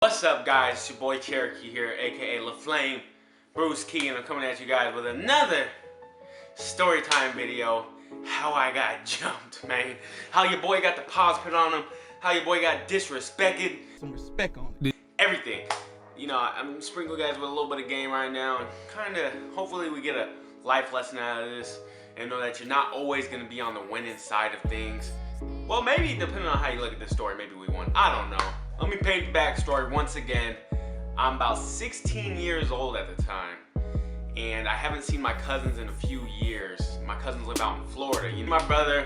What's up, guys? It's your boy Cherokee here, aka Laflammmeee, Bruce Key, and I'm coming at you guys with another story time video. How I got jumped, man. How your boy got the paws put on him. How your boy got disrespected. Some respect on it. Everything. You know, I'm sprinkling guys with a little bit of game right now, and hopefully we get a life lesson out of this, and know that you're not always going to be on the winning side of things. Well, maybe depending on how you look at this story, maybe we won. I don't know. Let me paint the backstory once again. I'm about 16 years old at the time, and I haven't seen my cousins in a few years. My cousins live out in Florida. You know, my brother,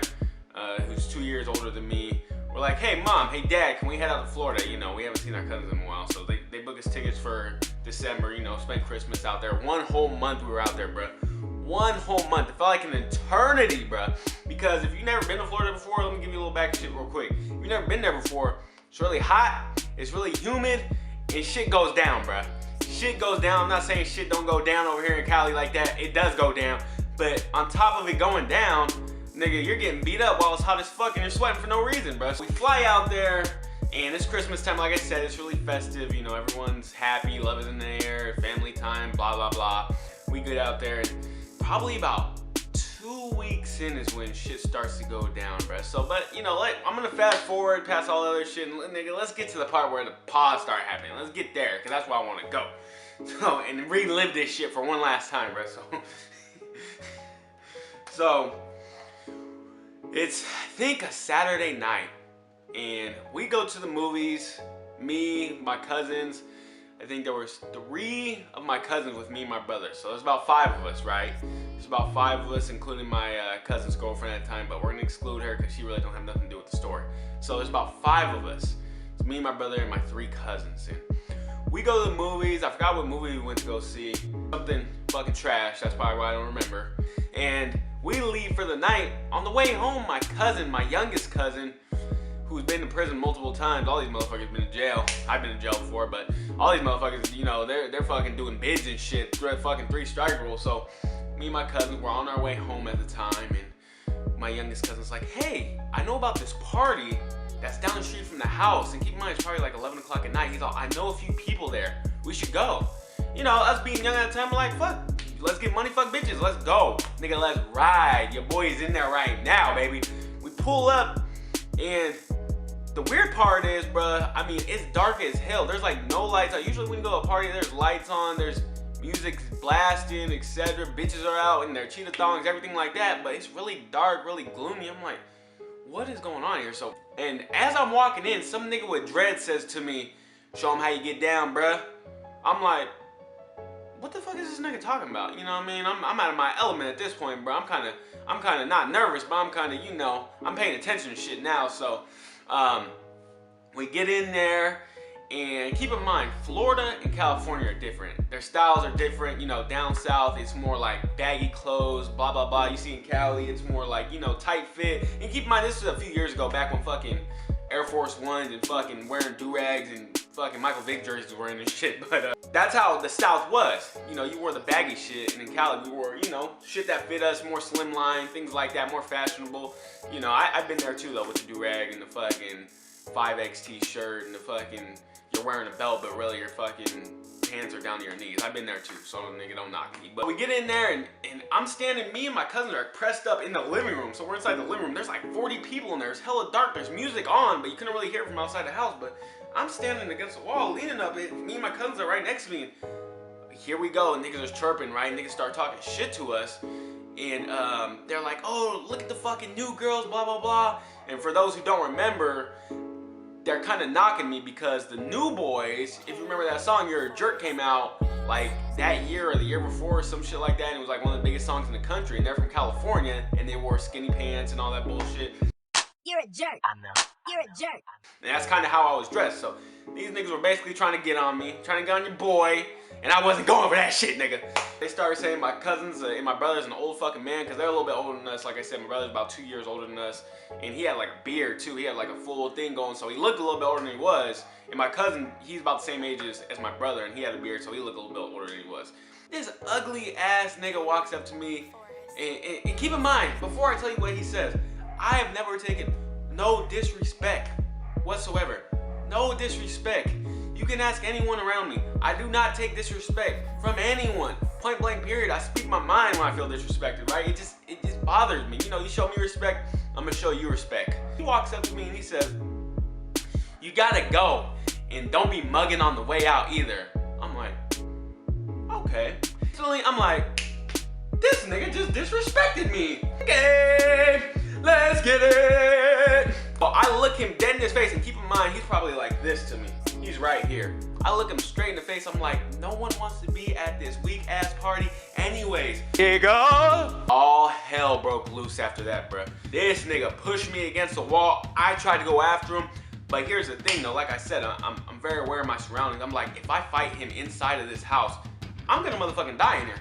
who's 2 years older than me, we're like, hey mom, hey dad, can we head out to Florida? You know, we haven't seen our cousins in a while, so they booked us tickets for December, you know, spend Christmas out there. 1 whole month we were out there, bro. 1 whole month. It felt like an eternity, bro. Because if you've never been to Florida before, let me give you a little back shit real quick. If you've never been there before, it's really hot, it's really humid, and shit goes down, bro. Shit goes down. I'm not saying shit don't go down over here in Cali like that. It does go down. But on top of it going down, nigga, you're getting beat up while it's hot as fuck and you're sweating for no reason, bro. So we fly out there, and it's Christmas time, like I said, it's really festive. You know, everyone's happy, love is in the air, family time, blah, blah, blah. We get out there, and probably about 2 weeks in is when shit starts to go down, bro. So, but you know, I'm gonna fast forward past all the other shit, and nigga, let's get to the part where the pause start happening. Let's get there, cause that's where I want to go. So, and relive this shit for one last time, bro. So it's, I think, a Saturday night, and we go to the movies. Me, my cousins. I think there was 3 of my cousins with me and my brother. So there's about 5 of us, right? There's about 5 of us, including my cousin's girlfriend at the time, but we're gonna exclude her because she really don't have nothing to do with the story. So there's about 5 of us. It's me, my brother, and my 3 cousins. And we go to the movies. I forgot what movie we went to go see. Something fucking trash. That's probably why I don't remember. And we leave for the night. On the way home, my cousin, my youngest cousin, who's been in prison multiple times. All these motherfuckers been in jail. I've been in jail before, but all these motherfuckers, you know, they're fucking doing bids and shit. Fucking 3 strike rule. So me and my cousins were on our way home at the time, and my youngest cousin's like, hey, I know about this party that's down the street from the house. And keep in mind, it's probably like 11 o'clock at night. He's all, I know a few people there. We should go. You know, us being young at the time, we're like, fuck, let's get money, fuck bitches, let's go. Nigga, let's ride. Your boy is in there right now, baby. We pull up, and the weird part is, bruh, I mean, it's dark as hell. There's like no lights on. Usually when you go to a party, there's lights on, there's music blasting, etc. Bitches are out in their cheetah thongs, everything like that, but it's really dark, really gloomy. I'm like, what is going on here? So, and as I'm walking in, some nigga with dread says to me, show him how you get down, bruh. I'm like, what the fuck is this nigga talking about? You know what I mean? I'm out of my element at this point, bro. I'm kind of not nervous, but I'm kind of, you know, I'm paying attention to shit now. So we get in there, and keep in mind, Florida and California are different. Their styles are different. You know, down south, it's more like baggy clothes, blah, blah, blah. You see in Cali, it's more like, you know, tight fit. And keep in mind, this was a few years ago, back when fucking Air Force Ones and fucking wearing do-rags and fucking Michael Vick jerseys were in and shit. But that's how the South was. You know, you wore the baggy shit, and in Cali, we wore, you know, shit that fit us, more slimline, things like that, more fashionable. You know, I've been there too, though, with the do-rag and the fucking 5X t-shirt and the fucking, you're wearing a belt, but really your fucking pants are down to your knees. I've been there too, so nigga, don't knock me. But we get in there, and I'm standing, me and my cousin are pressed up in the living room. So we're inside the living room. There's like 40 people in there. It's hella dark. There's music on, but you couldn't really hear it from outside the house. But I'm standing against the wall, leaning up. Me and my cousins are right next to me. And here we go, and niggas are chirping, right? Niggas start talking shit to us. And they're like, oh, look at the fucking new girls, blah, blah, blah. And for those who don't remember, they're kind of knocking me because the New Boys, if you remember that song, You're a Jerk, came out like that year or the year before or some shit like that, and it was like one of the biggest songs in the country, and they're from California, and they wore skinny pants and all that bullshit. You're a jerk. I know. You're a jerk. And that's kind of how I was dressed. So these niggas were basically trying to get on me, trying to get on your boy, and I wasn't going for that shit, nigga. They started saying my cousins and my brother's an old fucking man, because they're a little bit older than us. Like I said, my brother's about 2 years older than us, and he had like a beard too. He had like a full thing going, so he looked a little bit older than he was. And my cousin, he's about the same age as my brother, and he had a beard, so he looked a little bit older than he was. This ugly ass nigga walks up to me, and keep in mind, before I tell you what he says, I have never taken no disrespect whatsoever. No disrespect. You can ask anyone around me. I do not take disrespect from anyone. Point blank period. I speak my mind when I feel disrespected, right? It just bothers me. You know, you show me respect, I'm gonna show you respect. He walks up to me and he says, you gotta go, and don't be mugging on the way out either. I'm like, okay. Instantly, I'm like, this nigga just disrespected me. Okay, let's get it. Well, I look him dead in his face, and keep in mind, he's probably like this to me. He's right here. I look him straight in the face. I'm like, no one wants to be at this weak ass party anyways. Nigga. All hell broke loose after that, bruh. This nigga pushed me against the wall. I tried to go after him. But here's the thing though, like I said, I'm very aware of my surroundings. I'm like, if I fight him inside of this house, I'm gonna motherfucking die in here.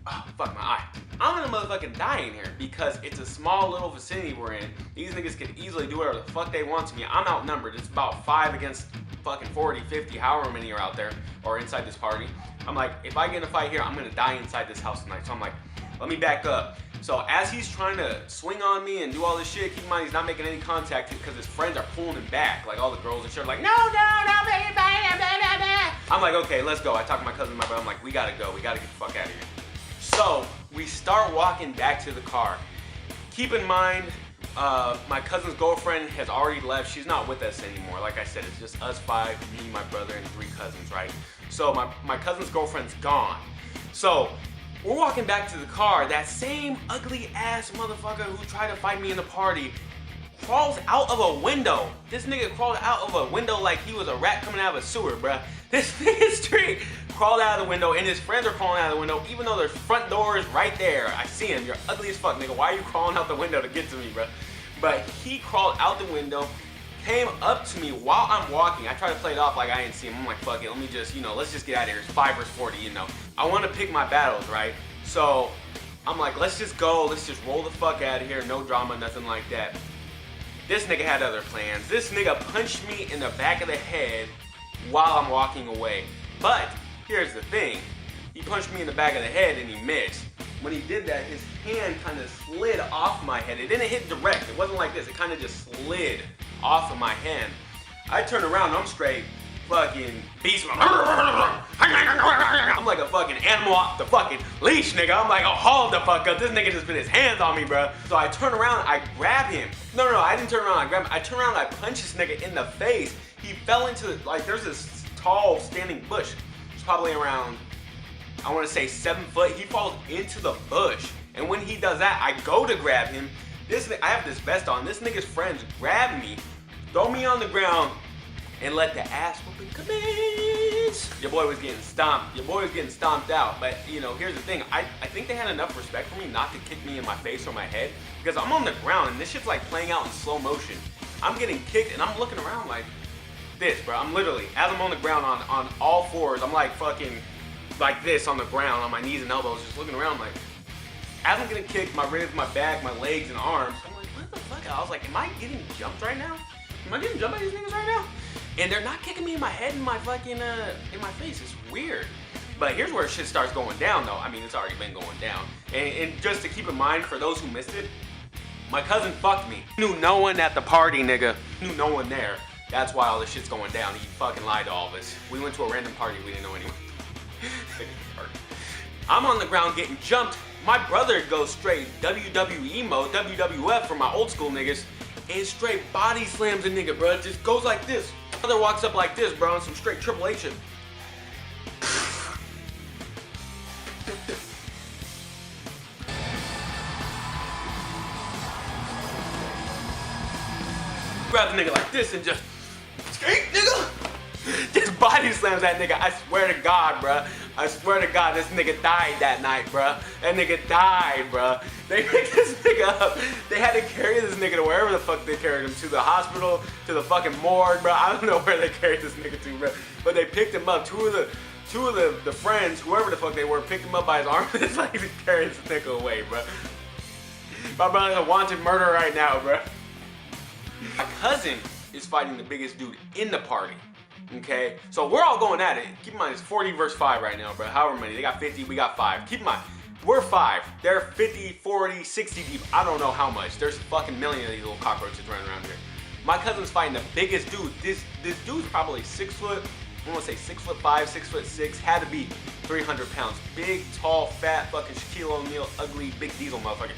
Oh, fuck my eye. I'm gonna motherfucking die in here because it's a small little vicinity we're in. These niggas can easily do whatever the fuck they want to me. I'm outnumbered. It's about 5 against fucking 40, 50, however many are out there or inside this party. I'm like, if I get in a fight here, I'm gonna die inside this house tonight. So I'm like, let me back up. So as he's trying to swing on me and do all this shit, keep in mind he's not making any contact because his friends are pulling him back. Like all the girls and shit are like, no, make it back. I'm like, okay, let's go. I talk to my cousin and my brother. I'm like, we gotta go. We gotta get the fuck out of here. So we start walking back to the car. Keep in mind, my cousin's girlfriend has already left. She's not with us anymore. Like I said, it's just us 5, me, my brother, and 3 cousins, right? So my cousin's girlfriend's gone. So we're walking back to the car. That same ugly ass motherfucker who tried to fight me in the party crawls out of a window. This nigga crawled out of a window like he was a rat coming out of a sewer, bruh. This nigga straight crawled out of the window, and his friends are crawling out of the window, even though their front door is right there. I see him. You're ugly as fuck, nigga. Why are you crawling out the window to get to me, bruh? But he crawled out the window, came up to me while I'm walking. I try to play it off like I didn't see him. I'm like, fuck it, let me just, you know, let's just get out of here. It's 5 versus 40, you know. I want to pick my battles, right? So I'm like, let's just go. Let's just roll the fuck out of here. No drama, nothing like that. This nigga had other plans. This nigga punched me in the back of the head while I'm walking away. But here's the thing. He punched me in the back of the head and he missed. When he did that, his hand kind of slid off my head. It didn't hit direct. It wasn't like this. It kind of just slid off of my hand. I turned around and I'm straight fucking beast. I'm like a fucking animal off the fucking leash, nigga. I'm like, oh, hold the fuck up. This nigga just put his hands on me, bro. So I turn around, I grab him. No, I didn't turn around, I grab him. I turn around, I punch this nigga in the face. He fell into, like, there's this tall standing bush. It's probably around, I want to say 7 foot. He falls into the bush. And when he does that, I go to grab him. I have this vest on. This nigga's friends grab me, throw me on the ground, and let the ass whooping commence. Your boy was getting stomped. Your boy was getting stomped out. But, you know, here's the thing. I think they had enough respect for me not to kick me in my face or my head, because I'm on the ground and this shit's like playing out in slow motion. I'm getting kicked and I'm looking around like this, bro. I'm literally, as I'm on the ground on all fours, I'm like fucking like this on the ground, on my knees and elbows, just looking around like, as I'm getting kicked, my ribs, my back, my legs, and arms, I'm like, what the fuck? I was like, am I getting jumped right now? Am I getting jumped by these niggas right now? And they're not kicking me in my head and my fucking, in my face. It's weird. But here's where shit starts going down, though. I mean, it's already been going down. And just to keep in mind, for those who missed it, my cousin fucked me. Knew no one at the party, nigga. Knew no one there. That's why all this shit's going down. He fucking lied to all of us. We went to a random party. We didn't know anyone. I'm on the ground getting jumped. My brother goes straight WWE mode, WWF for my old school niggas, and straight body slams a nigga, bro. It just goes like this. My brother walks up like this, bro, on some straight Triple H shit. Grab the nigga like this and just, skate, nigga. Just body slams that nigga. I swear to God, bruh. I swear to God, this nigga died that night, bruh. That nigga died, bruh. They picked this nigga up. They had to carry this nigga to wherever the fuck they carried him. To the hospital, to the fucking morgue, bruh. I don't know where they carried this nigga to, bruh. But they picked him up. Two of the friends, whoever the fuck they were, picked him up by his arm and his legs and carried this nigga away, bruh. My brother's a wanted murderer right now, bruh. My cousin is fighting the biggest dude in the party. Okay, so we're all going at it. Keep in mind, it's 40 versus 5 right now, bro. However many. They got 50, we got 5. Keep in mind, we're 5. They're 50, 40, 60 deep. I don't know how much. There's a fucking million of these little cockroaches running around here. My cousin's fighting the biggest dude. This dude's probably 6 foot, I want to say 6'5", 6'6", had to be 300 pounds. Big, tall, fat, fucking Shaquille O'Neal, ugly, big diesel motherfucker.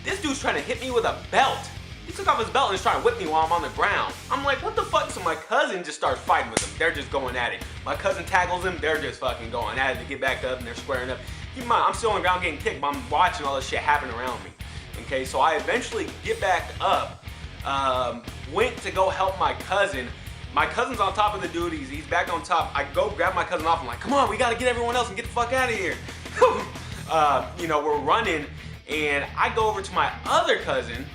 This dude's trying to hit me with a belt. He took off his belt and is trying to whip me while I'm on the ground. I'm like, what the fuck? So my cousin just starts fighting with him. They're just going at it. My cousin tackles him. They're just fucking going at it to get back up, and they're squaring up. Keep in mind, I'm still on the ground getting kicked, but I'm watching all this shit happen around me. Okay, so I eventually get back up, went to go help my cousin. My cousin's on top of the dude. He's back on top. I go grab my cousin off. I'm like, come on, we gotta get everyone else and get the fuck out of here. You know, we're running, and I go over to my other cousin.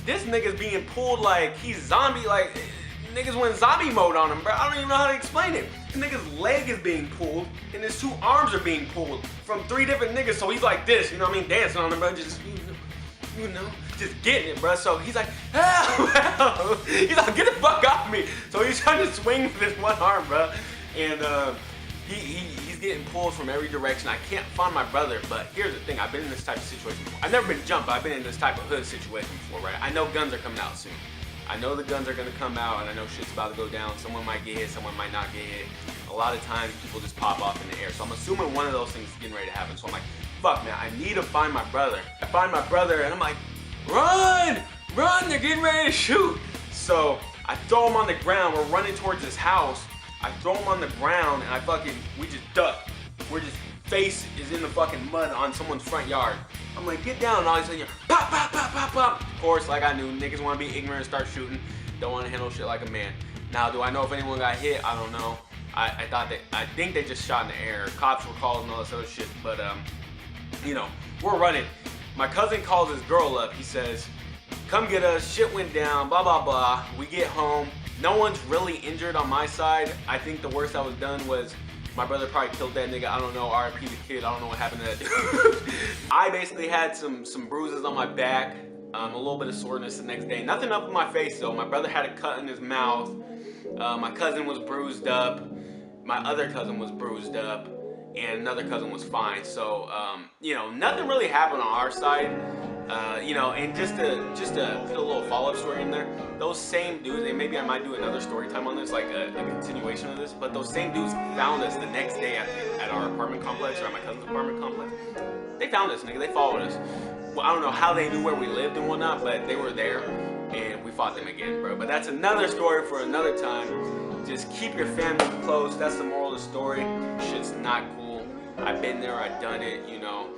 This nigga's being pulled like he's zombie, like niggas went zombie mode on him, bro. I don't even know how to explain it. This nigga's leg is being pulled, and his 2 arms are being pulled from 3 different niggas. So he's like this, you know what I mean, dancing on him, bro. Just, you know, just getting it, bro. So he's like, help! He's like, get the fuck off me. So he's trying to swing with his 1 arm, bro. And he's getting pulled from every direction. I can't find my brother, but here's the thing. I've been in this type of situation before. I've never been jumped, but I've been in this type of hood situation before, right? I know guns are coming out soon. I know the guns are gonna come out, and I know shit's about to go down. Someone might get hit, someone might not get hit. A lot of times, people just pop off in the air. So I'm assuming one of those things is getting ready to happen. So I'm like, fuck, man, I need to find my brother. I find my brother, and I'm like, run! Run, they're getting ready to shoot. So I throw him on the ground. We're running towards this house. I throw him on the ground, and we just duck. We're just, face is in the fucking mud on someone's front yard. I'm like, get down, and all of a sudden you're pop, pop, pop, pop, pop. Of course, like I knew, niggas want to be ignorant and start shooting. Don't want to handle shit like a man. Now, do I know if anyone got hit? I don't know. I think they just shot in the air. Cops were called and all this other shit, but you know, we're running. My cousin calls his girl up. He says, come get us, shit went down, blah, blah, blah. We get home. No one's really injured on my side. I think the worst that was done was my brother probably killed that nigga. I don't know, RIP the kid. I don't know what happened to that dude. I basically had some bruises on my back, a little bit of soreness the next day. Nothing up in my face though. My brother had a cut in his mouth. My cousin was bruised up. My other cousin was bruised up. And another cousin was fine. So, you know, nothing really happened on our side. You know, and just to put a little follow-up story in there, those same dudes, and maybe I might do another story time on this, like a continuation of this, but those same dudes found us the next day at our apartment complex, or at my cousin's apartment complex. They found us, nigga. They followed us. Well, I don't know how they knew where we lived and whatnot, but they were there, and we fought them again, bro. But that's another story for another time. Just keep your family close. That's the moral of the story. Shit's not cool. I've been there. I've done it, you know.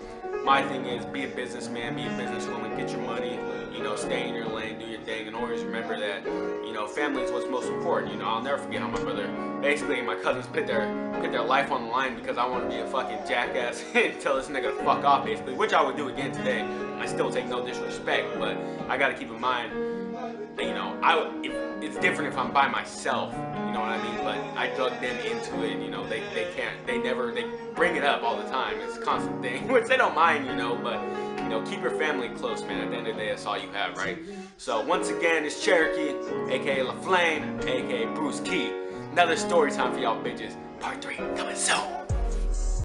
My thing is, be a businessman, be a businesswoman, get your money, you know, stay in your lane, do your thing, and always remember that, you know, family is what's most important. You know, I'll never forget how my brother, basically, and my cousins put their life on the line because I want to be a fucking jackass and tell this nigga to fuck off, basically, which I would do again today. I still take no disrespect, but I gotta keep in mind, you know, it's different if I'm by myself, you know what I mean? But I drug them into it, you know, they bring it up all the time. It's a constant thing, which they don't mind, you know, but, you know, keep your family close, man. At the end of the day, that's all you have, right? So, once again, it's Cherokee, aka LaFlamme, aka Bruce Key. Another story time for y'all bitches. Part 3 coming soon.